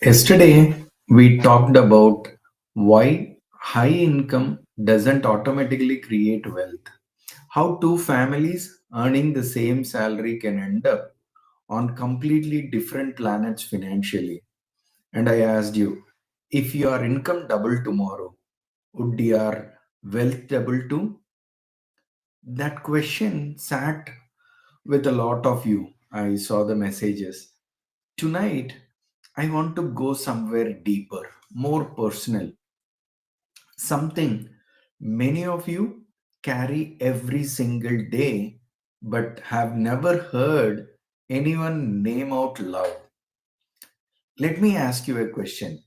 Yesterday, we talked about why high income doesn't automatically create wealth, how two families earning the same salary can end up on completely different planets financially. And I asked you, if your income doubled tomorrow, would your wealth double too? That question sat with a lot of you. I saw the messages. Tonight, I want to go somewhere deeper, more personal, something many of you carry every single day but have never heard anyone name out loud. Let me ask you a question.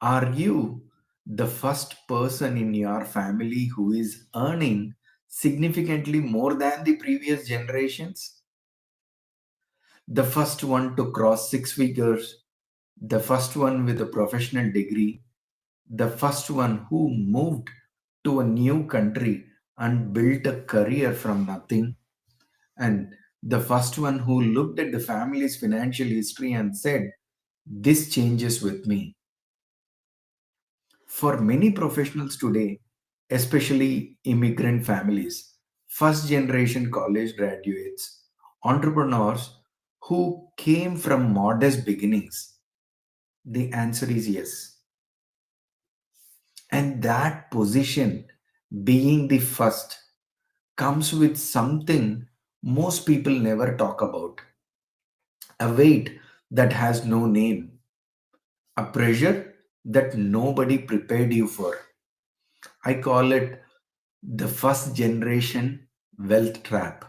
Are you the first person in your family who is earning significantly more than the previous generations? The first one to cross six figures, the first one with a professional degree, the first one who moved to a new country and built a career from nothing, and the first one who looked at the family's financial history and said, "This changes with me." For many professionals today, especially immigrant families, first generation college graduates, entrepreneurs who came from modest beginnings, the answer is yes. And that position, being the first, comes with something most people never talk about, a weight that has no name, a pressure that nobody prepared you for. I call it the first generation wealth trap.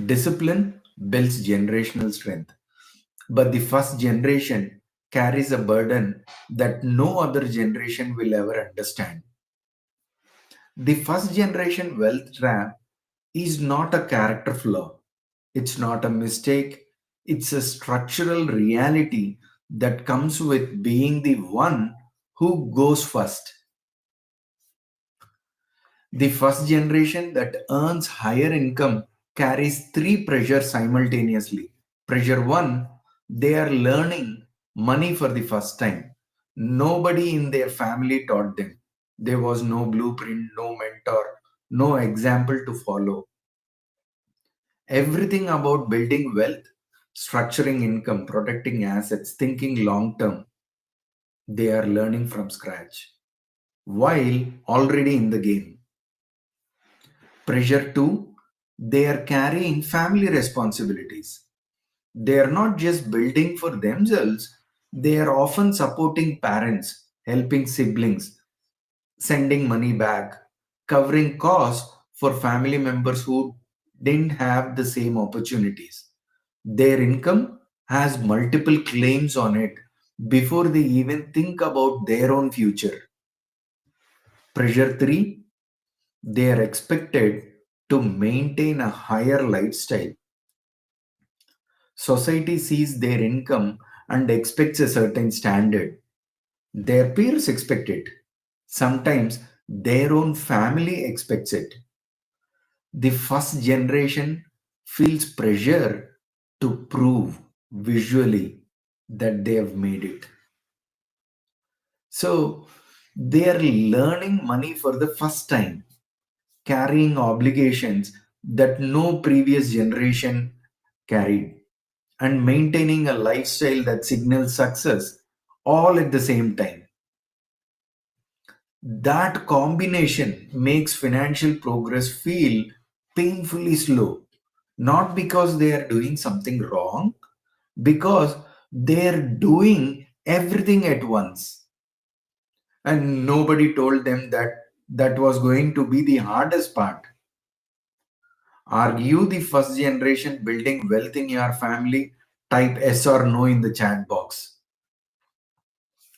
Discipline builds generational strength, but the first generation carries a burden that no other generation will ever understand. The first generation wealth trap is not a character flaw. It's not a mistake. It's a structural reality that comes with being the one who goes first. The first generation that earns higher income carries three pressures simultaneously. Pressure one, they are learning money for the first time. Nobody in their family taught them. There was no blueprint, no mentor, no example to follow. Everything about building wealth, structuring income, protecting assets, thinking long term, they are learning from scratch while already in the game. Pressure two, they are carrying family responsibilities. They are not just building for themselves, they are often supporting parents, helping siblings, sending money back, covering costs for family members who didn't have the same opportunities. Their income has multiple claims on it before they even think about their own future. Pressure 3, they are expected to maintain a higher lifestyle. Society sees their income and expects a certain standard. Their peers expect it. Sometimes their own family expects it. The first generation feels pressure to prove visually that they have made it. So they are learning money for the first time, carrying obligations that no previous generation carried, and maintaining a lifestyle that signals success all at the same time. That combination makes financial progress feel painfully slow, not because they are doing something wrong, because they are doing everything at once. And nobody told them that that was going to be the hardest part. Are you the first generation building wealth in your family? Type yes or no in the chat box.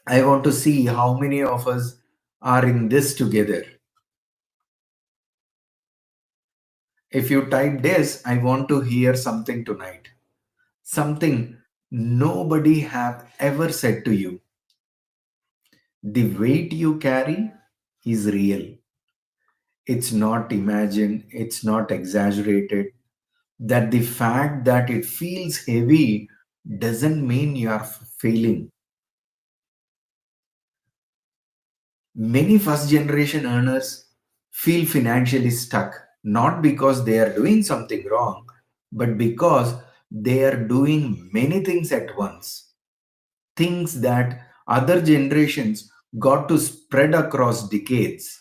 I want to see how many of us are in this together. If you type this, I want to hear something tonight. Something nobody have ever said to you. The weight you carry is real. It's not imagined, it's not exaggerated. That the fact that it feels heavy doesn't mean you are failing. Many first generation earners feel financially stuck, not because they are doing something wrong, but because they are doing many things at once. Things that other generations got to spread across decades.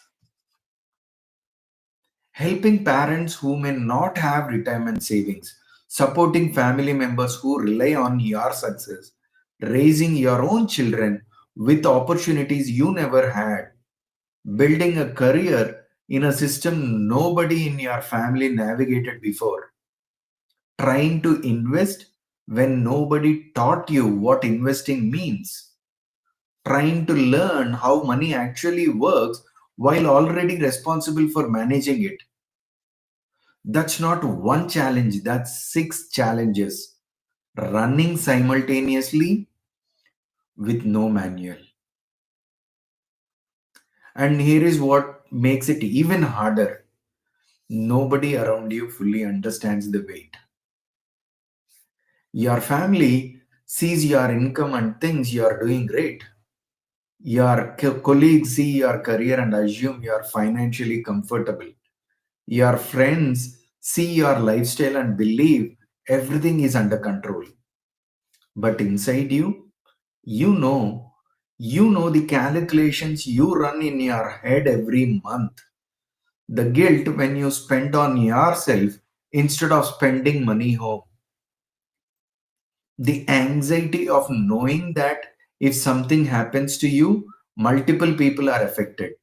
Helping parents who may not have retirement savings, supporting family members who rely on your success, raising your own children with opportunities you never had, building a career in a system nobody in your family navigated before, trying to invest when nobody taught you what investing means, trying to learn how money actually works while already responsible for managing it. That's not one challenge, that's six challenges running simultaneously with no manual. And here is what makes it even harder: nobody around you fully understands the weight. Your family sees your income and thinks you are doing great. Your colleagues see your career and assume you are financially comfortable. Your friends see your lifestyle and believe everything is under control. But inside you, you know, you know the calculations you run in your head every month. The guilt when you spend on yourself instead of spending money home. The anxiety of knowing that if something happens to you, multiple people are affected.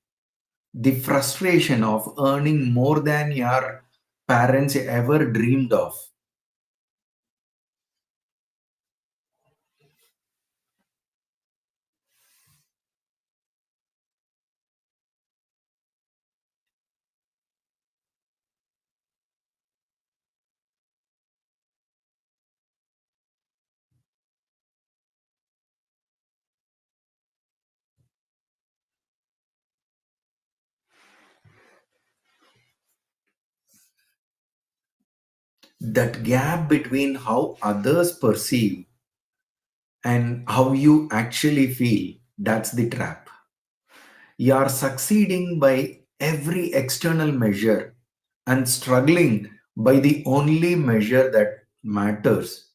The frustration of earning more than your parents ever dreamed of. That gap between how others perceive and how you actually feel, that's the trap. You are succeeding by every external measure and struggling by the only measure that matters: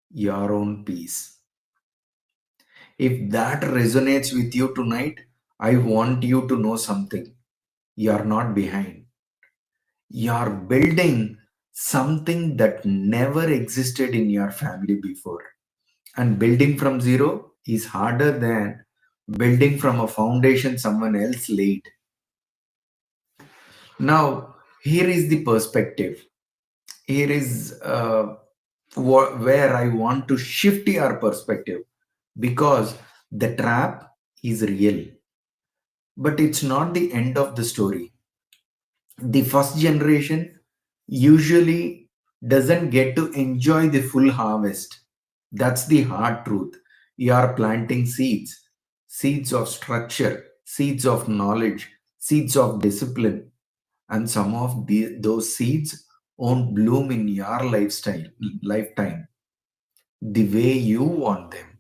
your own peace. If that resonates with you tonight, I want you to know something. You are not behind. You are building something that never existed in your family before. And building from zero is harder than building from a foundation someone else laid. Now, here is the perspective. Here is where I want to shift your perspective, because the trap is real, but it's not the end of the story. The first generation usually doesn't get to enjoy the full harvest. That's the hard truth. You are planting seeds, seeds of structure, seeds of knowledge, seeds of discipline, and some of those seeds won't bloom in your lifetime the way you want them.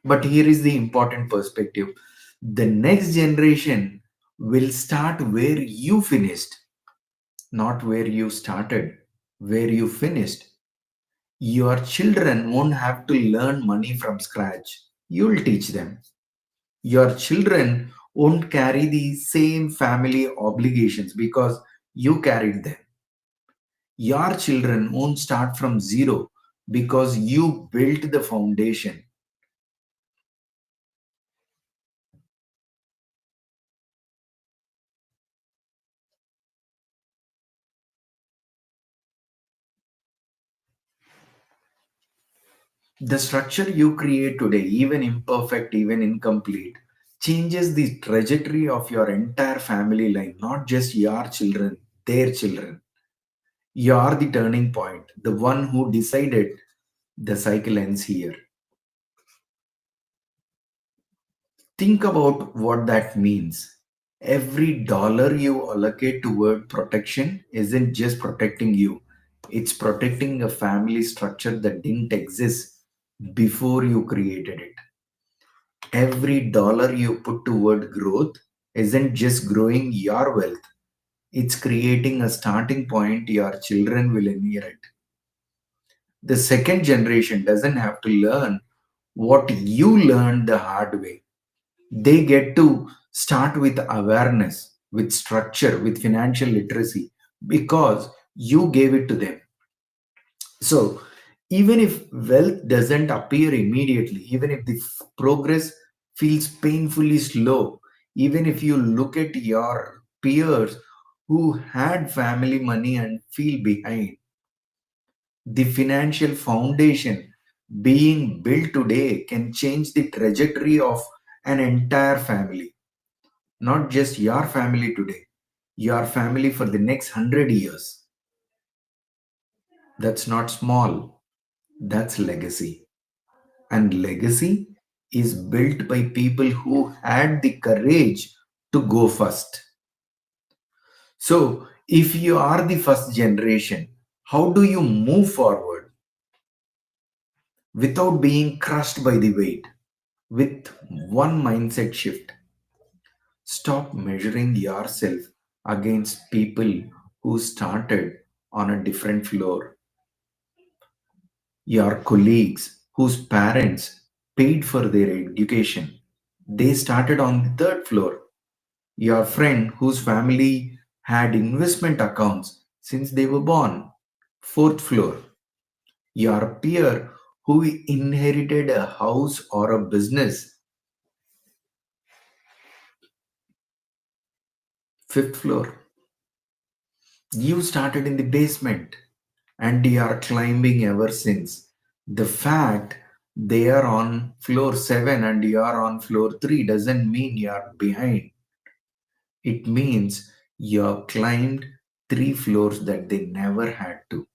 But here is the important perspective: the next generation will start where you finished, not where you started, where you finished. Your children won't have to learn money from scratch. You'll teach them. Your children won't carry the same family obligations because you carried them. Your children won't start from zero because you built the foundation. The structure you create today, even imperfect, even incomplete, changes the trajectory of your entire family line, not just your children, their children. You are the turning point, the one who decided the cycle ends here. Think about what that means. Every dollar you allocate toward protection isn't just protecting you, it's protecting a family structure that didn't exist before you created it. Every dollar you put toward growth isn't just growing your wealth, it's creating a starting point your children will inherit. The second generation doesn't have to learn what you learned the hard way. They get to start with awareness, with structure, with financial literacy because you gave it to them. So, even if wealth doesn't appear immediately, even if the progress feels painfully slow, even if you look at your peers who had family money and feel behind, the financial foundation being built today can change the trajectory of an entire family. Not just your family today, your family for the next 100 years. That's not small, that's legacy. And legacy is built by people who had the courage to go first. So, if you are the first generation, how do you move forward without being crushed by the weight? With one mindset shift, stop measuring yourself against people who started on a different floor. Your colleagues whose parents paid for their education, they started on the third floor. Your friend whose family had investment accounts since they were born, fourth floor. Your peer who inherited a house or a business, fifth floor. You started in the basement and you are climbing ever since. The fact they are on floor 7 and you are on floor 3 doesn't mean you are behind. It means you have climbed 3 floors that they never had to.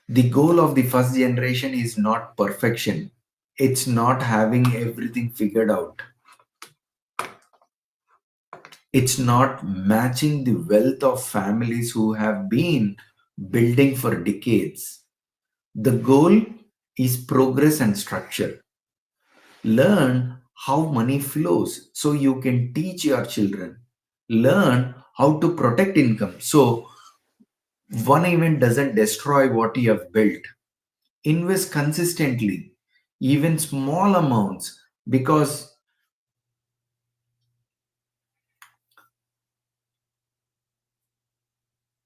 The goal of the first generation is not perfection, it's not having everything figured out, it's not matching the wealth of families who have been building for decades. The goal is progress and structure. Learn how money flows so you can teach your children. Learn how to protect income so one event doesn't destroy what you have built. Invest consistently, even small amounts, because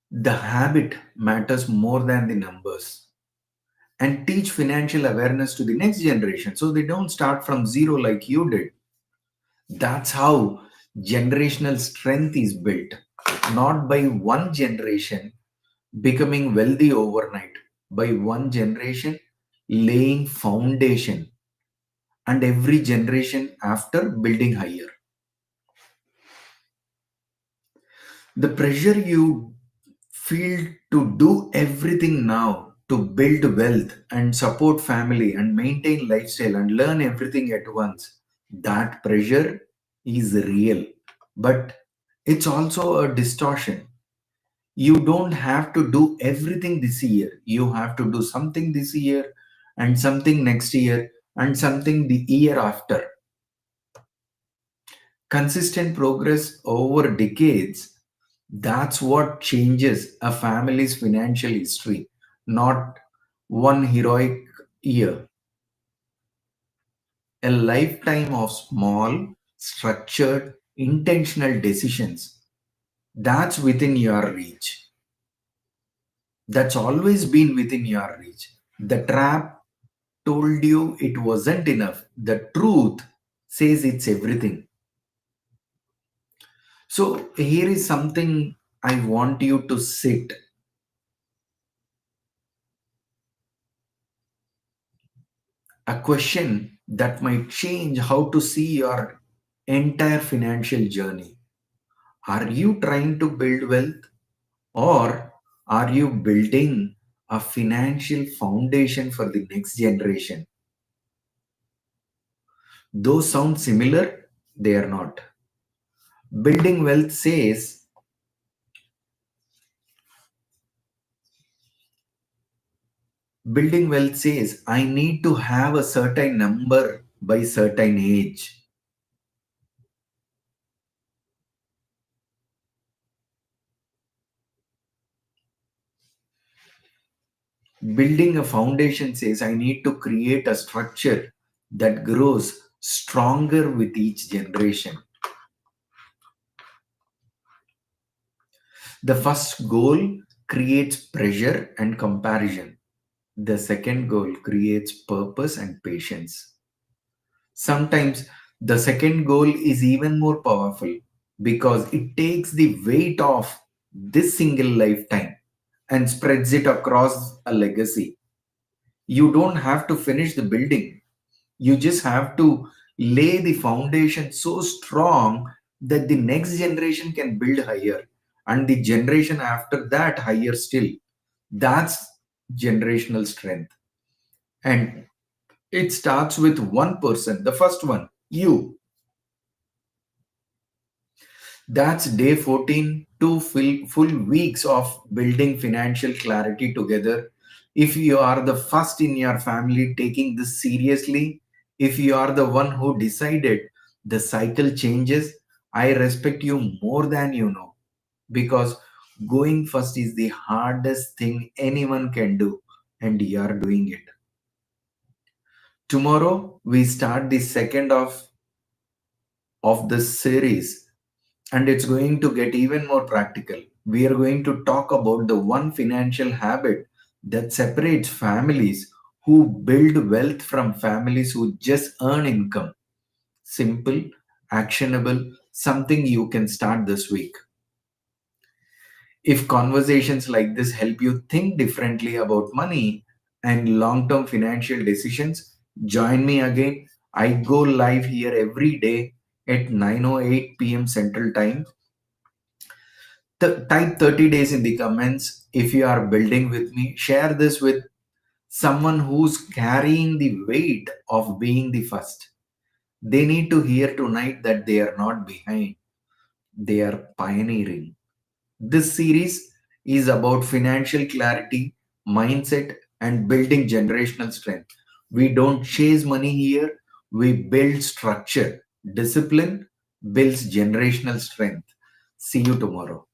the habit matters more than the numbers. And teach financial awareness to the next generation so they don't start from zero like you did. That's how generational strength is built, not by one generation becoming wealthy overnight, by one generation laying foundation and every generation after building higher. The pressure you feel to do everything now to build wealth and support family and maintain lifestyle and learn everything at once, that pressure is real, but it's also a distortion. You don't have to do everything this year, you have to do something this year and something next year and something the year after. Consistent progress over decades, that's what changes a family's financial history, not one heroic year. A lifetime of small, structured, intentional decisions. That's within your reach. That's always been within your reach. The trap told you it wasn't enough. The truth says it's everything. So, here is something I want you to sit. A question that might change how to see your entire financial journey. Are you trying to build wealth or are you building a financial foundation for the next generation? Those sound similar, they are not. Building wealth says, building wealth says, I need to have a certain number. by certain age. Building a foundation says I need to create a structure that grows stronger with each generation. The first goal creates pressure and comparison. The second goal creates purpose and patience. Sometimes the second goal is even more powerful because it takes the weight of this single lifetime and spreads it across a legacy. You don't have to finish the building, you just have to lay the foundation so strong that the next generation can build higher, and the generation after that higher still. That's generational strength. And it starts with one person, the first one, you. That's day 14, two full weeks of building financial clarity together. If you are the first in your family taking this seriously, if you are the one who decided the cycle changes, I respect you more than you know, because going first is the hardest thing anyone can do, and you are doing it. Tomorrow, we start the second of this series, and it's going to get even more practical. We are going to talk about the one financial habit that separates families who build wealth from families who just earn income. Simple, actionable, something you can start this week. If conversations like this help you think differently about money and long term financial decisions, join me again. I go live here every day at 9:08 p.m. Central Time. Type 30 days in the comments if you are building with me. Share this with someone who's carrying the weight of being the first. They need to hear tonight that they are not behind, they are pioneering. This series is about financial clarity, mindset, and building generational strength. We don't chase money here, we build structure. Discipline builds generational strength. See you tomorrow.